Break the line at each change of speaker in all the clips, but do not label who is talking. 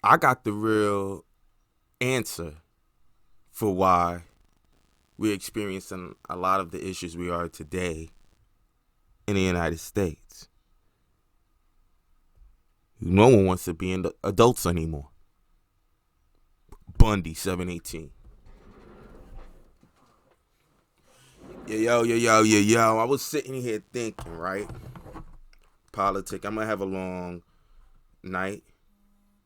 I got the real answer for why we're experiencing a lot of the issues we are today in the United States. No one wants to be adults anymore. Bundy, 718. Yo. I was sitting here thinking, right? Politics. I'm going to have a long night.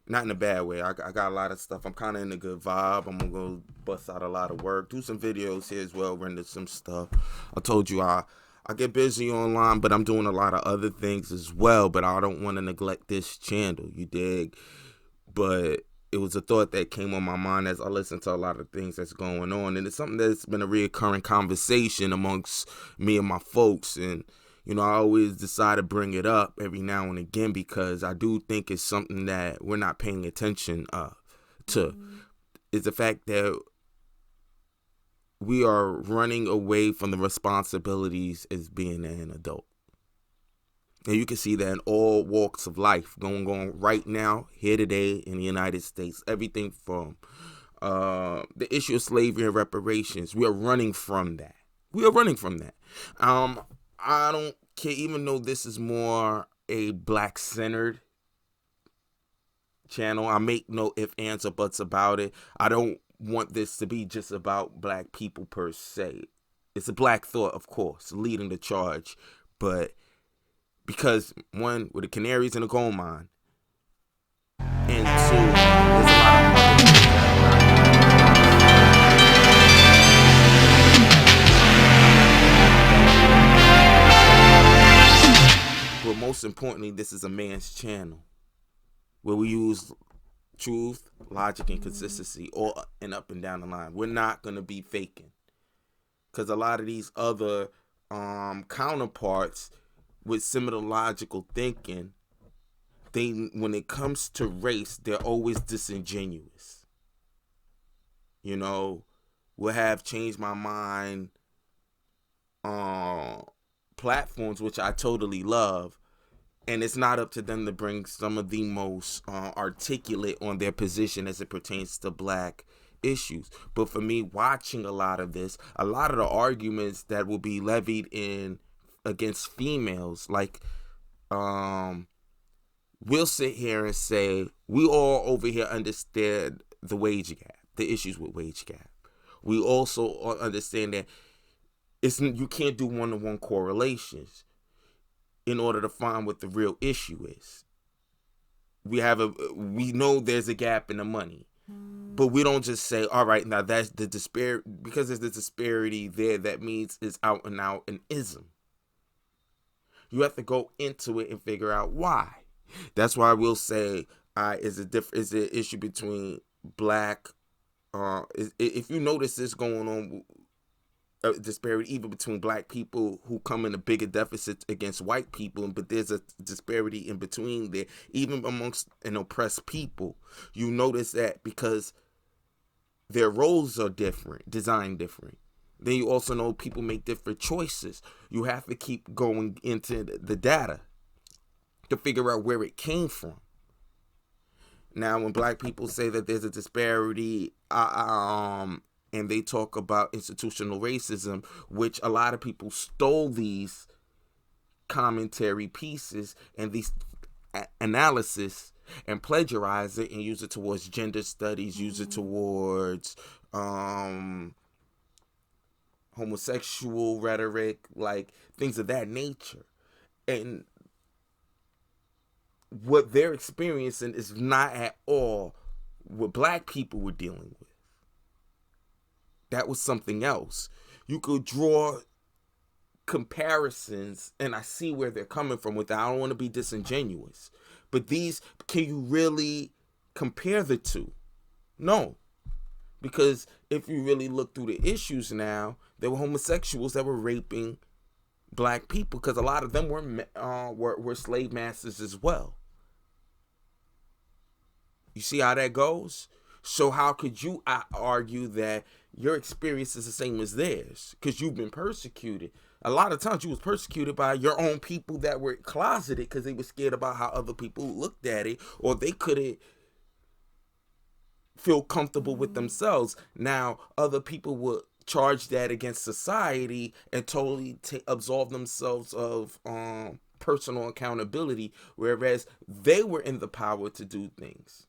Not in a bad way. I got a lot of stuff. I'm kind of in a good vibe. I'm going to go bust out a lot of work. Do some videos here as well. Render some stuff. I told you I get busy online, but I'm doing a lot of other things as well. But I don't want to neglect this channel. You dig? But it was a thought that came on my mind as I listened to a lot of things that's going on. And it's something that's been a reoccurring conversation amongst me and my folks. And, I always decide to bring it up every now and again because I do think it's something that we're not paying attention to. Is the fact that we are running away from the responsibilities as being an adult. And you can see that in all walks of life going on right now, here today in the United States. Everything from the issue of slavery and reparations. We are running from that. I don't care, even though this is more a black-centered channel. I make no ifs, ands, or buts about it. I don't want this to be just about black people per se. It's a black thought, of course, leading the charge. But because, one, we're the canaries in a coal mine. And two, there's a lot of other things but most importantly, this is a man's channel where we use truth, logic, and consistency all and up and down the line. We're not going to be faking. Because a lot of these other counterparts with similar logical thinking, when it comes to race, they're always disingenuous. We'll have changed my mind platforms, which I totally love, and it's not up to them to bring some of the most articulate on their position as it pertains to black issues. But for me, watching a lot of this, a lot of the arguments that will be levied in against females, like we'll sit here and say we all over here understand the wage gap, the issues with wage gap. We also understand that you can't do one-to-one correlations in order to find what the real issue is. We know there's a gap in the money, but we don't just say, all right, now that's the disparity. Because there's the disparity there, that means it's out and out an ism. You have to go into it and figure out why. That's why we'll say, is the issue between black, if you notice this going on, disparity even between black people who come in a bigger deficit against white people, but there's a disparity in between there, even amongst an oppressed people. You notice that because their roles are different, designed different. Then you also know people make different choices. You have to keep going into the data to figure out where it came from. Now, when black people say that there's a disparity, and they talk about institutional racism, which a lot of people stole these commentary pieces and these analysis and plagiarize it and use it towards gender studies, use it towards homosexual rhetoric, like things of that nature. And what they're experiencing is not at all what black people were dealing with. That was something else. You could draw comparisons, and I see where they're coming from with that. I don't want to be disingenuous. But can you really compare the two? No. Because if you really look through the issues now, there were homosexuals that were raping black people, because a lot of them were slave masters as well. You see how that goes? So how could you argue that your experience is the same as theirs? Because you've been persecuted. A lot of times you was persecuted by your own people that were closeted because they were scared about how other people looked at it, or they couldn't feel comfortable with themselves. Now, other people will charge that against society and totally absolve themselves of personal accountability, whereas they were in the power to do things.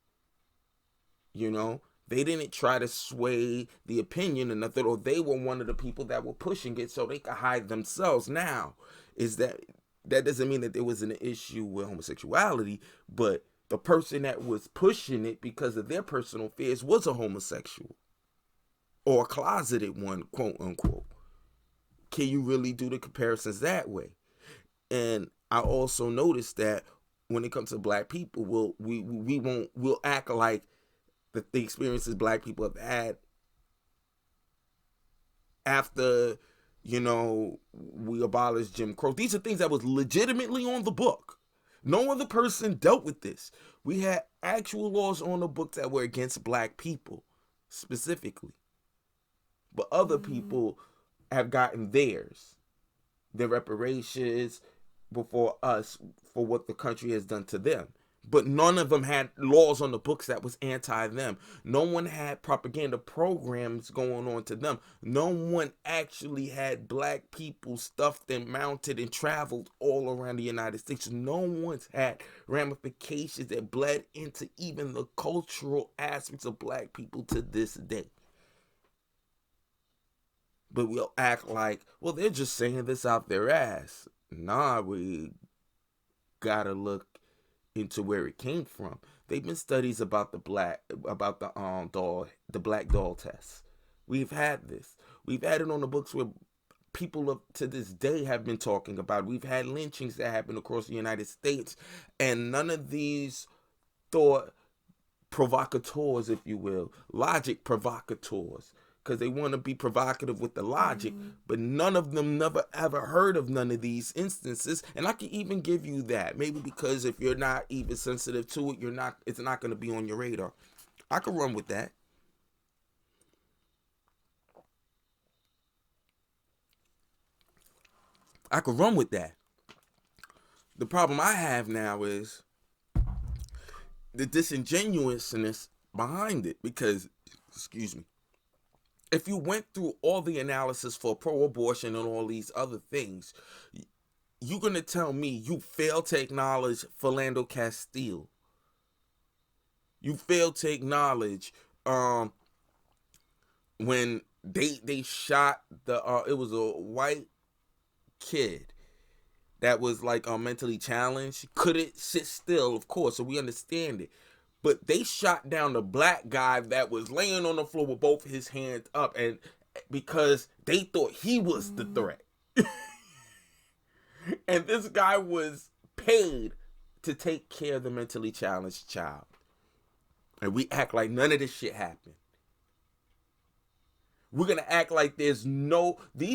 You know, they didn't try to sway the opinion or nothing, or they were one of the people that were pushing it so they could hide themselves. Now, is that doesn't mean that there was an issue with homosexuality, but the person that was pushing it because of their personal fears was a homosexual or a closeted one, quote unquote. Can you really do the comparisons that way? And I also noticed that when it comes to black people, we'll act like the experiences black people have had after, you know, we abolished Jim Crow. These are things that was legitimately on the book. No other person dealt with this. We had actual laws on the books that were against black people specifically. But other people have gotten theirs, their reparations before us for what the country has done to them. But none of them had laws on the books that was anti them. No one had propaganda programs going on to them. No one actually had black people stuffed and mounted and traveled all around the United States. No one's had ramifications that bled into even the cultural aspects of black people to this day. But we'll act like, well, they're just saying this out their ass. Nah, we gotta look into where it came from. They've been studies about the black doll test. We've had this. We've had it on the books where people to this day have been talking about. We've had lynchings that happen across the United States, and none of these thought provocateurs, if you will, logic provocateurs, because they want to be provocative with the logic, but none of them never ever heard of none of these instances. And I can even give you that, maybe because if you're not even sensitive to it, it's not going to be on your radar. I can run with that. I could run with that. The problem I have now is the disingenuousness behind it, because, excuse me, if you went through all the analysis for pro-abortion and all these other things, you're going to tell me you failed to acknowledge Philando Castile. You failed to acknowledge when they shot it was a white kid that was like mentally challenged, couldn't sit still, of course, so we understand it. But they shot down the black guy that was laying on the floor with both his hands up, and because they thought he was the threat. And this guy was paid to take care of the mentally challenged child. And we act like none of this shit happened. We're going to act like these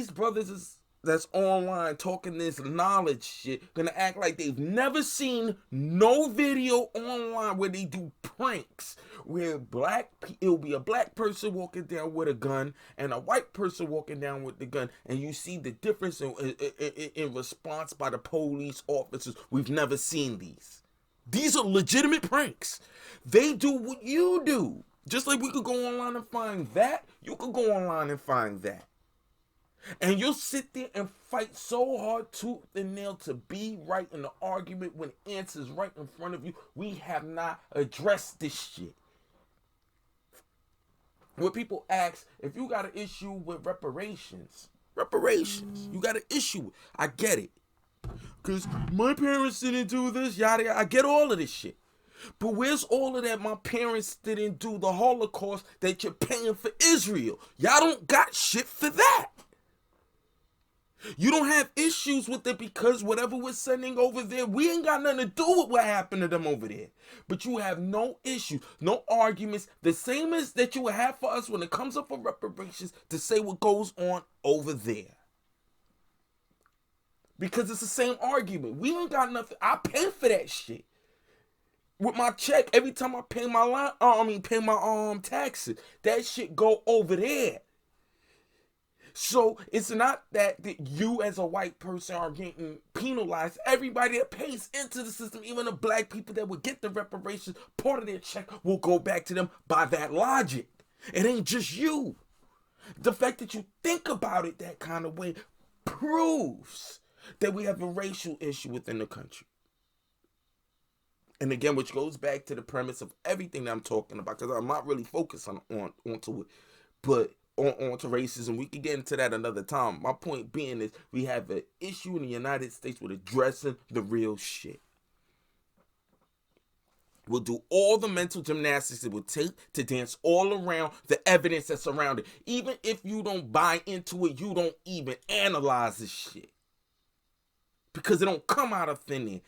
brothers that's online talking this knowledge shit, gonna act like they've never seen no video online where they do pranks where it'll be a black person walking down with a gun and a white person walking down with the gun, and you see the difference in response by the police officers. We've never seen these. These are legitimate pranks. They do what you do. Just like we could go online and find that, you could go online and find that. And you'll sit there and fight so hard tooth and nail to be right in the argument when the answer's right in front of you. We have not addressed this shit. When people ask if you got an issue with reparations, you got an issue. I get it. Because my parents didn't do this, yada yada. I get all of this shit. But where's all of that? My parents didn't do the Holocaust that you're paying for Israel. Y'all don't got shit for that. You don't have issues with it because whatever we're sending over there, we ain't got nothing to do with what happened to them over there. But you have no issues, no arguments, the same as that you would have for us when it comes up for reparations to say what goes on over there. Because it's the same argument. We ain't got nothing. I pay for that shit. With my check, every time I pay my taxes, that shit go over there. So it's not that you as a white person are getting penalized. Everybody that pays into the system, even the black people that would get the reparations, part of their check will go back to them by that logic. It ain't just you. The fact that you think about it that kind of way proves that we have a racial issue within the country. And again, which goes back to the premise of everything that I'm talking about, because I'm not really focused onto it, but onto racism. We can get into that another time. My point being is we have an issue in the United States with addressing the real shit. We'll do all the mental gymnastics it will take to dance all around the evidence that's around it. Even if you don't buy into it, you don't even analyze this shit. Because it don't come out of thin air.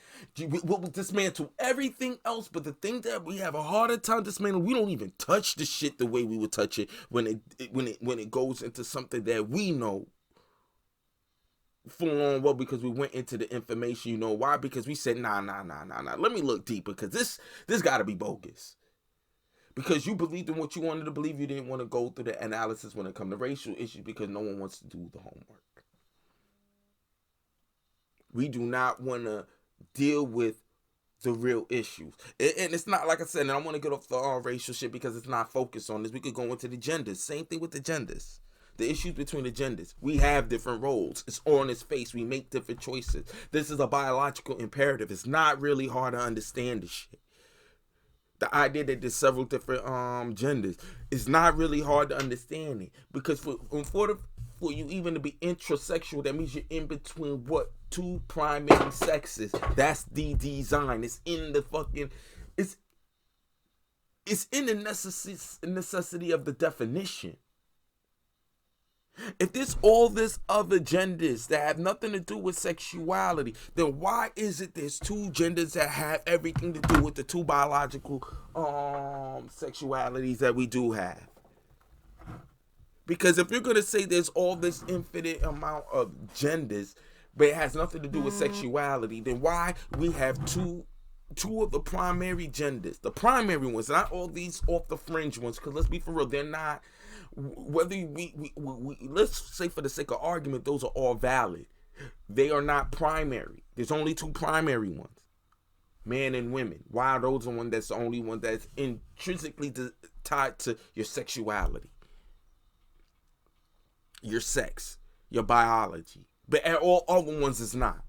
We'll dismantle everything else, but the thing that we have a harder time dismantling, we don't even touch the shit the way we would touch it when it goes into something that we know full on well, because we went into the information. You know why? Because we said nah. Let me look deeper, because this got to be bogus. Because you believed in what you wanted to believe, you didn't want to go through the analysis when it comes to racial issues, because no one wants to do the homework. We do not want to deal with the real issues. And it's not, like I said, and I want to get off the racial shit because it's not focused on this. We could go into the genders. Same thing with the genders. The issues between the genders. We have different roles. It's on its face. We make different choices. This is a biological imperative. It's not really hard to understand this shit. The idea that there's several different genders, it's not really hard to understand it. Because for you even to be intrasexual, that means you're in between what? Two primary sexes. That's the design. It's in the fucking, it's in the necessity of the definition. If there's all this other genders that have nothing to do with sexuality, then why is it there's two genders that have everything to do with the two biological sexualities that we do have? Because if you're going to say there's all this infinite amount of genders, but it has nothing to do with sexuality, then why we have two of the primary genders, the primary ones, not all these off the fringe ones, because let's be for real, they're not, whether we let's say for the sake of argument, those are all valid. They are not primary. There's only two primary ones, men and women. Why are those the one that's the only one that's intrinsically tied to your sexuality, your sex, your biology? But all other ones is not.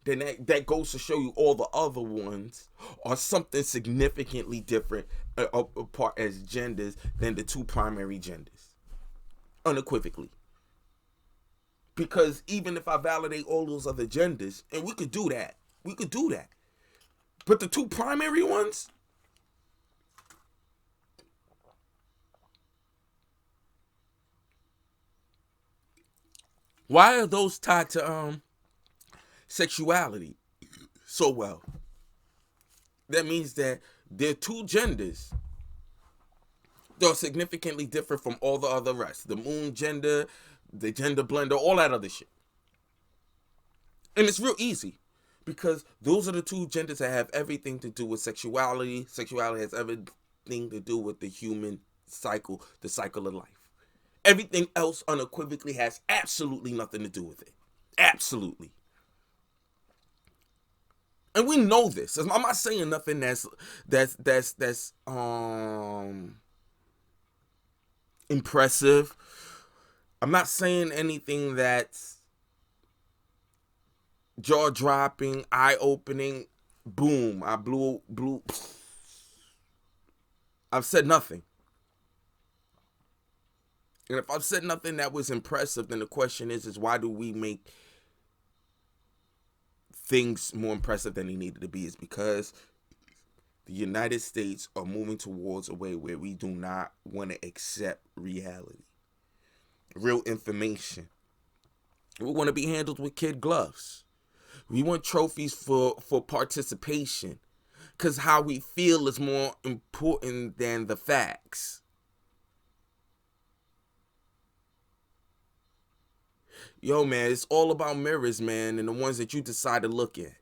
Then that goes to show you all the other ones are something significantly different apart as genders than the two primary genders. Unequivocally. Because even if I validate all those other genders, and we could do that. But the two primary ones, why are those tied to sexuality so well? That means that they're two genders. They're significantly different from all the other rest. The moon gender, the gender blender, all that other shit. And it's real easy. Because those are the two genders that have everything to do with sexuality. Sexuality has everything to do with the human cycle, the cycle of life. Everything else unequivocally has absolutely nothing to do with it. Absolutely. And we know this. I'm not saying nothing that's impressive. I'm not saying anything that's jaw-dropping, eye-opening. Boom, I blew. I've said nothing. And if I've said nothing that was impressive, then the question is why do we make things more impressive than they needed to be? Is because the United States are moving towards a way where we do not want to accept reality, real information. We want to be handled with kid gloves. We want trophies for participation, because how we feel is more important than the facts. Yo, man, it's all about mirrors, man, and the ones that you decide to look at.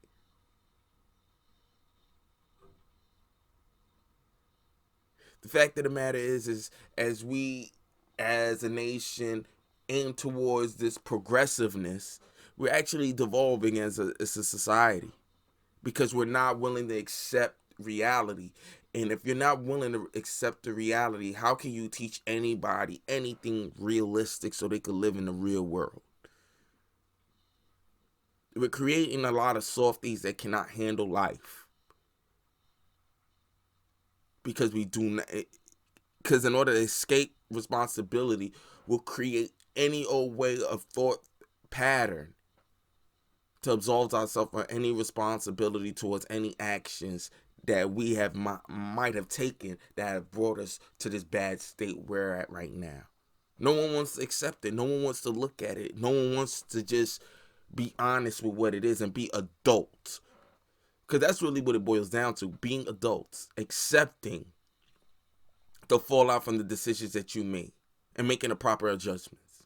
The fact of the matter is as we, as a nation, aim towards this progressiveness, we're actually devolving as a society, because we're not willing to accept reality. And if you're not willing to accept the reality, how can you teach anybody anything realistic so they can live in the real world? We're creating a lot of softies that cannot handle life, because we do not. Because in order to escape responsibility, we'll create any old way of thought pattern to absolve ourselves from any responsibility towards any actions that we have might have taken that have brought us to this bad state we're at right now. No one wants to accept it. No one wants to look at it. No one wants to just be honest with what it is and be adults. Because that's really what it boils down to, being adults, accepting the fallout from the decisions that you made and making the proper adjustments.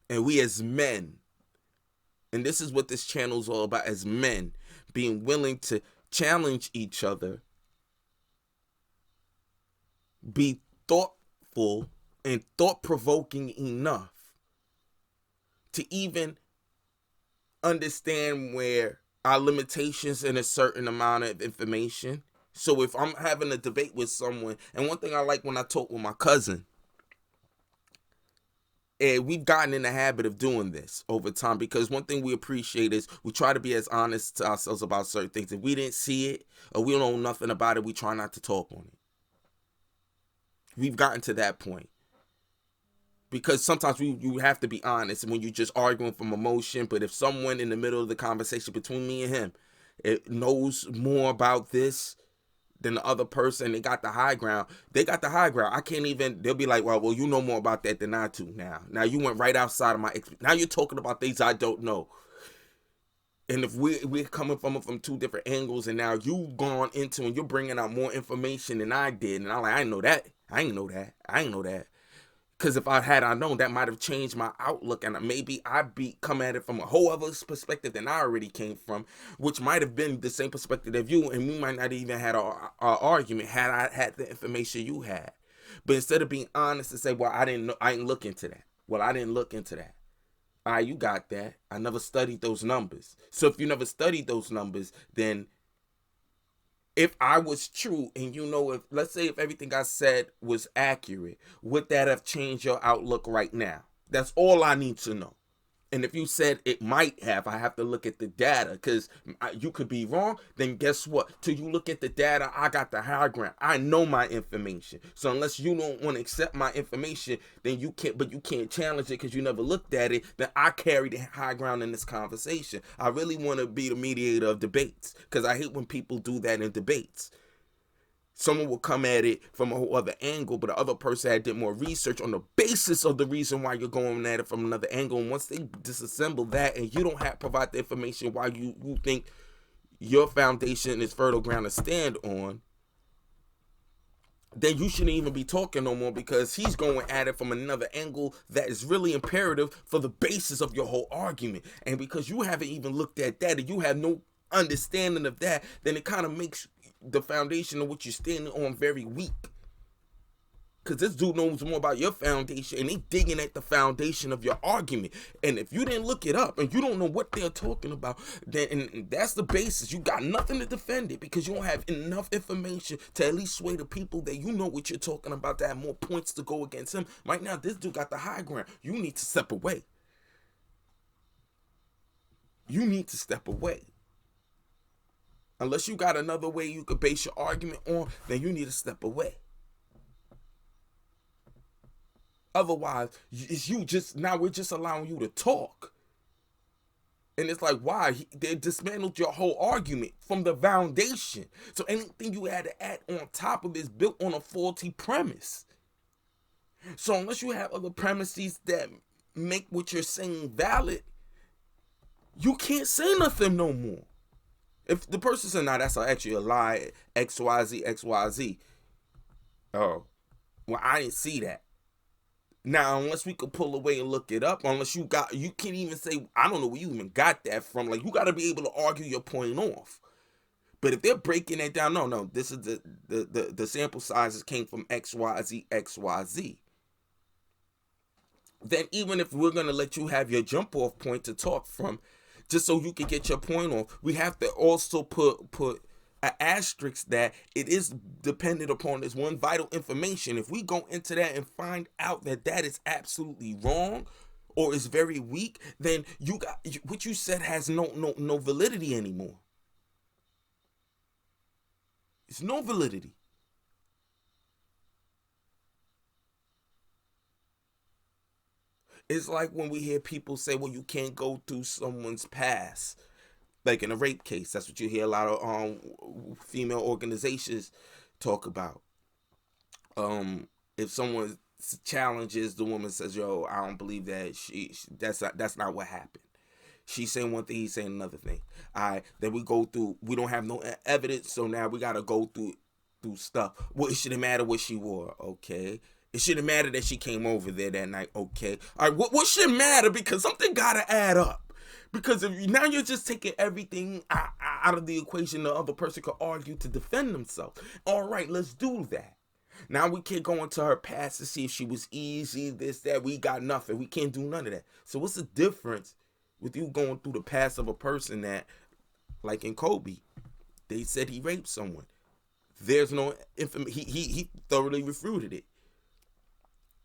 And we as men, and this is what this channel is all about, as men, being willing to challenge each other, be thoughtful and thought-provoking enough to even understand where our limitations in a certain amount of information. So if I'm having a debate with someone, and one thing I like when I talk with my cousin, and we've gotten in the habit of doing this over time, because one thing we appreciate is we try to be as honest to ourselves about certain things. If we didn't see it or we don't know nothing about it, we try not to talk on it. We've gotten to that point, because sometimes you have to be honest when you're just arguing from emotion. But if someone in the middle of the conversation between me and him, it knows more about this than the other person, they got the high ground. They got the high ground. I can't even. They'll be like, well, you know more about that than I do. Now you went right outside of my. Now you're talking about things I don't know. And if we're coming from two different angles, and now you've gone into and you're bringing out more information than I did, and I'm like, I didn't know that. I ain't know that. Because if I known, that might have changed my outlook, and maybe I'd come at it from a whole other perspective than I already came from, which might have been the same perspective of you, and we might not even had an argument had I had the information you had. But instead of being honest and say, well, I didn't look into that. Well, I didn't look into that. All right, you got that. I never studied those numbers. So if you never studied those numbers, then if I was true, and if, let's say if everything I said was accurate, would that have changed your outlook right now? That's all I need to know. And if you said it might have, I have to look at the data, because you could be wrong. Then guess what? Till you look at the data, I got the high ground. I know my information. So unless you don't want to accept my information, then you can't. But you can't challenge it because you never looked at it. Then I carry the high ground in this conversation. I really want to be the mediator of debates, because I hate when people do that in debates. Someone will come at it from a whole other angle, but the other person did more research on the basis of the reason why you're going at it from another angle. And once they disassemble that, and you don't provide the information why you think your foundation is fertile ground to stand on, then you shouldn't even be talking no more, because he's going at it from another angle that is really imperative for the basis of your whole argument. And because you haven't even looked at that, and you have no understanding of that, then it kind of makes the foundation of what you're standing on very weak. Because this dude knows more about your foundation, and they digging at the foundation of your argument. And if you didn't look it up and you don't know what they're talking about, then and that's the basis. You got nothing to defend it, because you don't have enough information to at least sway the people that you know what you're talking about, to have more points to go against him. Right now, this dude got the high ground. You need to step away. You need to step away. Unless you got another way you could base your argument on, then you need to step away. Otherwise, we're just allowing you to talk. And it's like, why? They dismantled your whole argument from the foundation. So anything you had to add on top of it is built on a faulty premise. So unless you have other premises that make what you're saying valid, you can't say nothing no more. If the person said, nah, that's actually a lie, XYZ. Oh, well, I didn't see that. Now, unless we could pull away and look it up, you can't even say, I don't know where you even got that from. Like, you got to be able to argue your point off. But if they're breaking it down, no, this is the sample sizes came from XYZ, XYZ. Then even if we're gonna let you have your jump off point to talk from, just so you can get your point off, we have to also put an asterisk that it is dependent upon this one vital information. If we go into that and find out that that is absolutely wrong or is very weak, then you got what you said has no validity anymore. It's no validity. It's like when we hear people say, well, you can't go through someone's past. Like in a rape case, that's what you hear a lot of female organizations talk about. If someone challenges the woman, says, yo, I don't believe that that's not what happened. She's saying one thing, he's saying another thing. All right, then we go through, we don't have no evidence, so now we gotta go through stuff. Well, it shouldn't matter what she wore, okay? It shouldn't matter that she came over there that night, okay? All right, what should matter? Because something gotta add up. Because if now you're just taking everything out of the equation, the other person could argue to defend themselves. All right, let's do that. Now we can't go into her past to see if she was easy, this, that. We got nothing. We can't do none of that. So what's the difference with you going through the past of a person that, like in Kobe, they said he raped someone. There's no information. He thoroughly refuted it.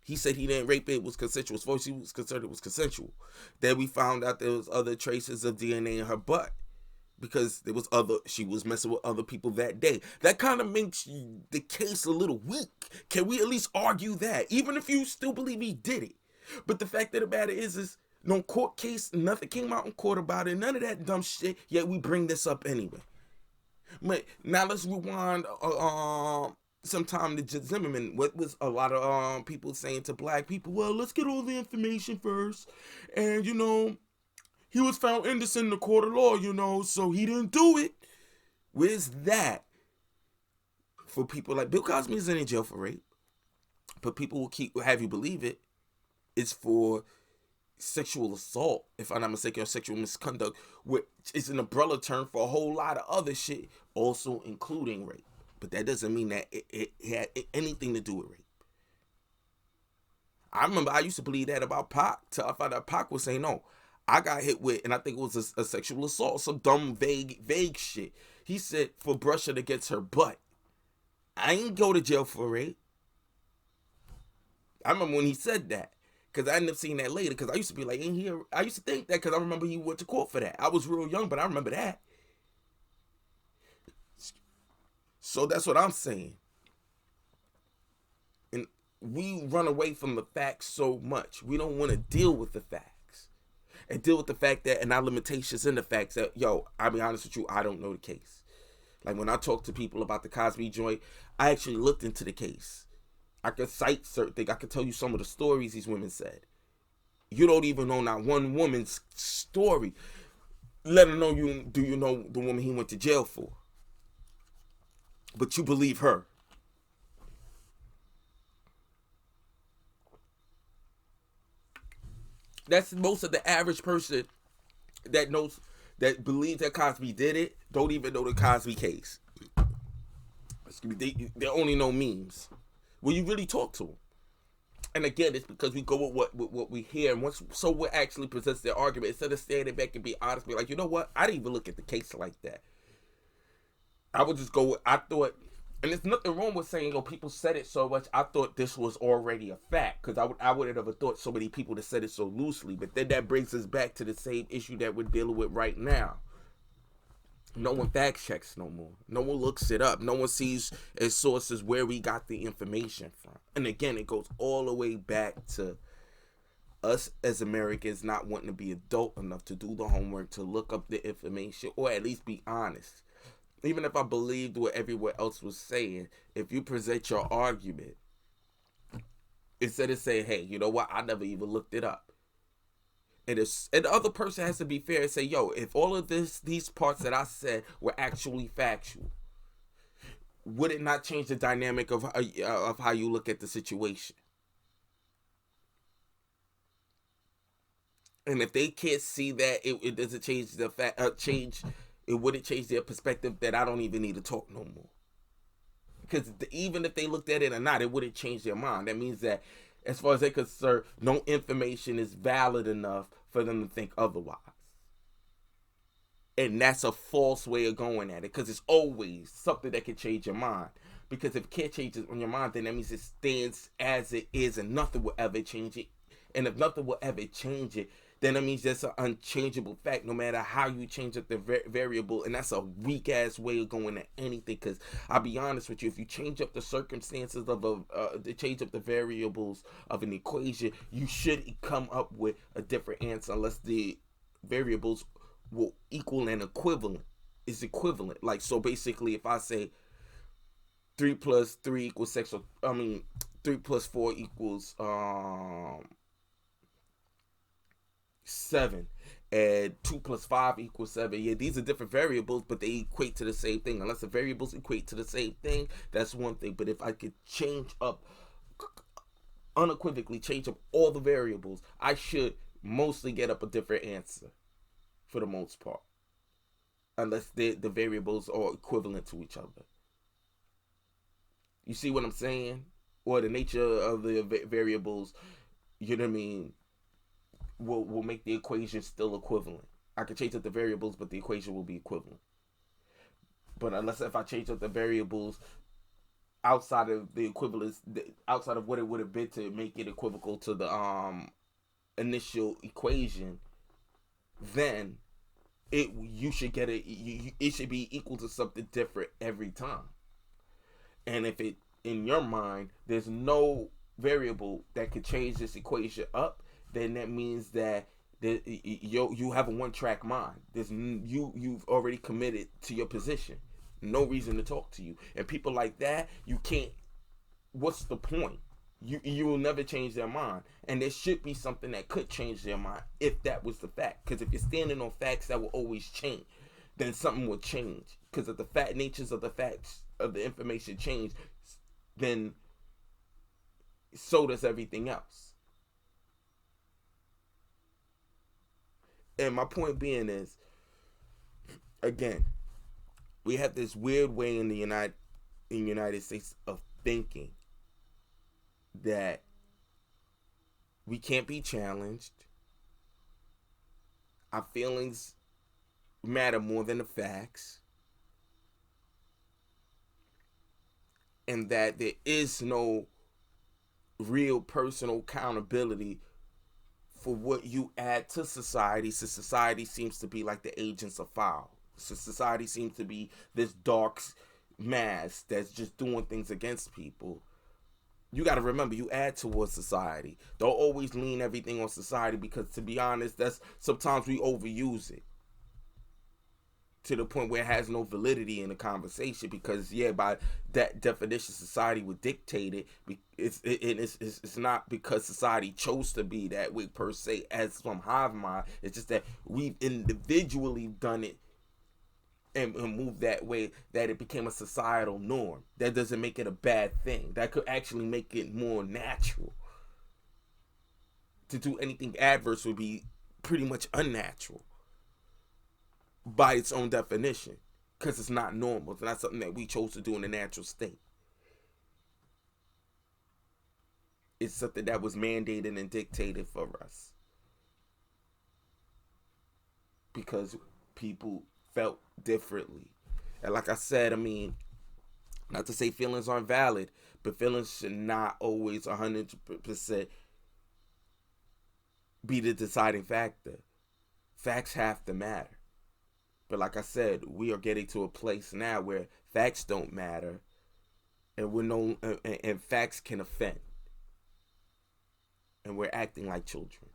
He said he didn't rape it. It was consensual. As far as he was concerned, it was consensual. Then we found out there was other traces of DNA in her butt because she was messing with other people that day. That kind of makes the case a little weak. Can we at least argue that? Even if you still believe he did it. But the fact of the matter is no court case, nothing came out in court about it, none of that dumb shit, yet we bring this up anyway. But now let's rewind sometime to Zimmerman. What was a lot of people saying to black people? Well, let's get all the information first, and he was found innocent in the court of law, so he didn't do it. Where's that? For people like Bill Cosby isn't in jail for rape, but people will have you believe it. It's for sexual assault, if I'm not mistaken, or sexual misconduct, which is an umbrella term for a whole lot of other shit, also including rape. But that doesn't mean that it had anything to do with rape. I remember I used to believe that about Pac till I found out Pac was saying no. I got hit with, and I think it was a sexual assault, some dumb, vague shit. He said for brushing against her butt. I ain't go to jail for rape. I remember when he said that. Because I ended up seeing that later. Because I used to be like, in here, I used to think that because I remember he went to court for that. I was real young, but I remember that. So that's what I'm saying. And we run away from the facts so much. We don't want to deal with the facts. And deal with the fact that, and our limitations in the facts that, I'll be honest with you, I don't know the case. Like when I talk to people about the Cosby joint, I actually looked into the case. I could cite certain things. I could tell you some of the stories these women said. You don't even know not one woman's story. Let alone do you know the woman he went to jail for. But you believe her. That's most of the average person that knows, that believes that Cosby did it, don't even know the Cosby case. They only know memes. Will you really talk to them? And again, it's because we go with what we hear, and so what actually presents their argument, instead of standing back and be honest, be like, you know what? I didn't even look at the case like that. I would just go with, I thought, and there's nothing wrong with saying, people said it so much, I thought this was already a fact, because I would have never thought so many people that said it so loosely. But then that brings us back to the same issue that we're dealing with right now. No one fact checks no more. No one looks it up. No one sees as sources where we got the information from. And again, it goes all the way back to us as Americans not wanting to be adult enough to do the homework, to look up the information, or at least be honest. Even if I believed what everyone else was saying, if you present your argument, instead of saying, hey, you know what, I never even looked it up. And the other person has to be fair and say, if all of these parts that I said were actually factual, would it not change the dynamic of how you look at the situation? And if they can't see that, it doesn't change the fact, change It wouldn't change their perspective that I don't even need to talk no more. Because even if they looked at it or not, it wouldn't change their mind. That means that, as far as they're concerned, no information is valid enough for them to think otherwise. And that's a false way of going at it, because it's always something that can change your mind. Because if it can't change it on your mind, then that means it stands as it is and nothing will ever change it. And if nothing will ever change it, then that means that's an unchangeable fact, no matter how you change up the variable. And that's a weak ass way of going at anything. Because I'll be honest with you, if you change up the circumstances of change up the variables of an equation, you should come up with a different answer, unless the variables will equal an equivalent. Is equivalent. Like, so basically, if I say 3 plus 3 equals 6, or, 3 plus 4 equals 7, and 2 plus 5 equals 7. Yeah, these are different variables, but they equate to the same thing. Unless the variables equate to the same thing, that's one thing. But if I could change up, unequivocally change up all the variables, I should mostly get up a different answer for the most part. Unless the variables are equivalent to each other. You see what I'm saying? Or the nature of the variables, you know what I mean, will make the equation still equivalent. I can change up the variables, but the equation will be equivalent. But unless if I change up the variables outside of the equivalence, outside of what it would have been to make it equivocal to the initial equation, then you should get it. It should be equal to something different every time. And if it, in your mind, there's no variable that could change this equation up, then that means that you have a one-track mind. You've already committed to your position. No reason to talk to you. And people like that, you can't. What's the point? You will never change their mind. And there should be something that could change their mind if that was the fact. Because if you're standing on facts that will always change, then something will change. Because if the natures of the facts of the information change, then so does everything else. And my point being is, again, we have this weird way in the United States of thinking that we can't be challenged. Our feelings matter more than the facts. And that there is no real personal accountability for what you add to society, since society seems to be like the agents of fire. So society seems to be this dark mass that's just doing things against people. You got to remember, you add towards society. Don't always lean everything on society, because, to be honest, that's sometimes we overuse it to the point where it has no validity in the conversation. Because, yeah, by that definition, society would dictate it. It's not because society chose to be that way per se as some hive mind. It's just that we've individually done it and moved that way, that it became a societal norm. That doesn't make it a bad thing. That could actually make it more natural. To do anything adverse would be pretty much unnatural by its own definition, because it's not normal. It's not something that we chose to do in a natural state. It's something that was mandated and dictated for us because people felt differently. And like I said, I mean, not to say feelings aren't valid, but feelings should not always 100% be the deciding factor. Facts have to matter. But like I said, we are getting to a place now where facts don't matter, and and facts can offend, and we're acting like children.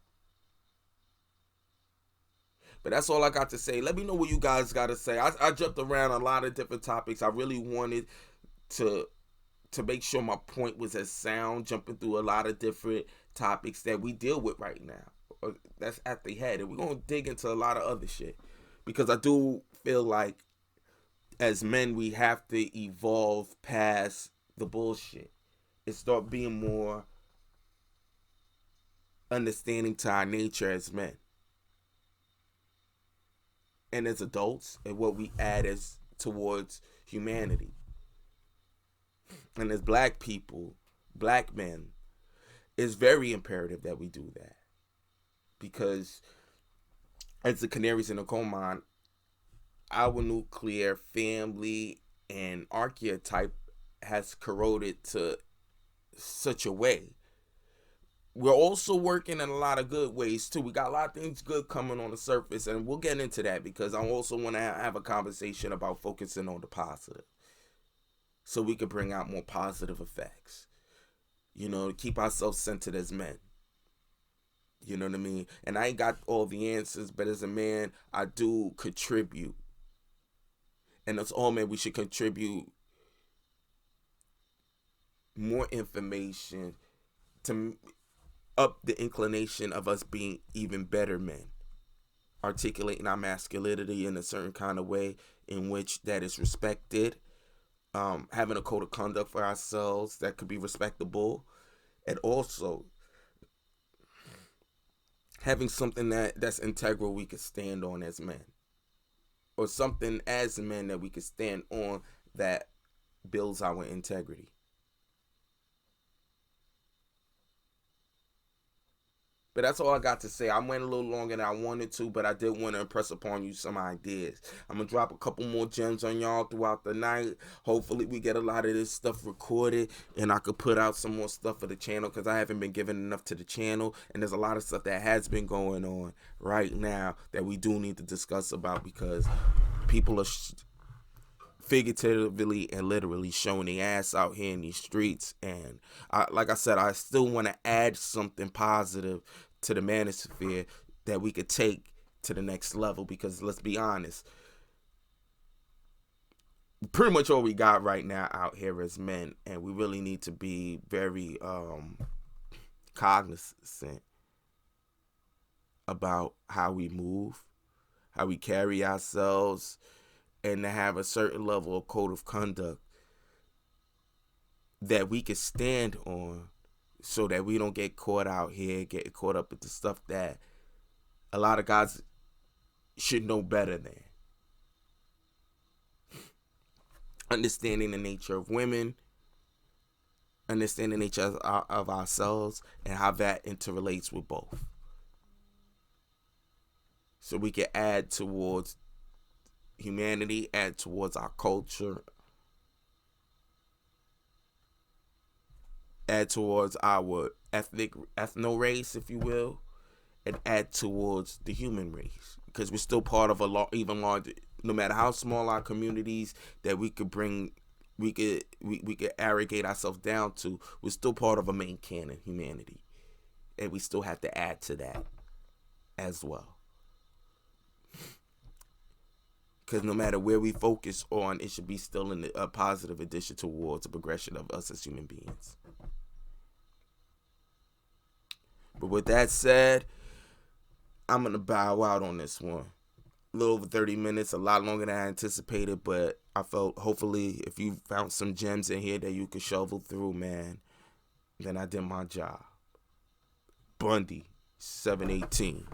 But that's all I got to say. Let me know what you guys got to say. I jumped around a lot of different topics. I really wanted to make sure my point was as sound, jumping through a lot of different topics that we deal with right now. That's at the head. And we're going to dig into a lot of other shit. Because I do feel like as men, we have to evolve past the bullshit and start being more understanding to our nature as men. and as adults, and what we add as towards humanity. And as black people, black men, it's very imperative that we do that. Because as the canaries in the coal mine, our nuclear family and archetype has corroded to such a way. We're also working in a lot of good ways too. We got a lot of things good coming on the surface, and we'll get into that because I also want to have a conversation about focusing on the positive, so we can bring out more positive effects. To keep ourselves centered as men. You know what I mean? And I ain't got all the answers, but as a man, I do contribute. And as all men, we should contribute more information to up the inclination of us being even better men, articulating our masculinity in a certain kind of way in which that is respected, having a code of conduct for ourselves that could be respectable, and also having something that's integral we could stand on as men, or something as men that we could stand on that builds our integrity. But that's all I got to say. I went a little longer than I wanted to, but I did want to impress upon you some ideas. I'm going to drop a couple more gems on y'all throughout the night. Hopefully we get a lot of this stuff recorded and I could put out some more stuff for the channel, because I haven't been giving enough to the channel. And there's a lot of stuff that has been going on right now that we do need to discuss about, because people are figuratively and literally showing their ass out here in these streets. And like I said, I still want to add something positive to the manosphere that we could take to the next level, because let's be honest, pretty much all we got right now out here is men, and we really need to be very cognizant about how we move, how we carry ourselves, and to have a certain level of code of conduct that we can stand on, so that we don't get caught out here, get caught up with the stuff that a lot of guys should know better than. Understanding the nature of women, understanding the nature of ourselves, and how that interrelates with both. So we can add towards humanity, add towards our culture, add towards our ethno race, if you will, and add towards the human race, because we're still part of even larger. No matter how small our communities that we could bring, we could arrogate ourselves down to, we're still part of a main canon, humanity, and we still have to add to that as well. Because no matter where we focus on, it should be still in a positive addition towards the progression of us as human beings. But with that said, I'm going to bow out on this one. A little over 30 minutes, a lot longer than I anticipated, but I felt hopefully if you found some gems in here that you could shovel through, man, then I did my job. Bundy, 718.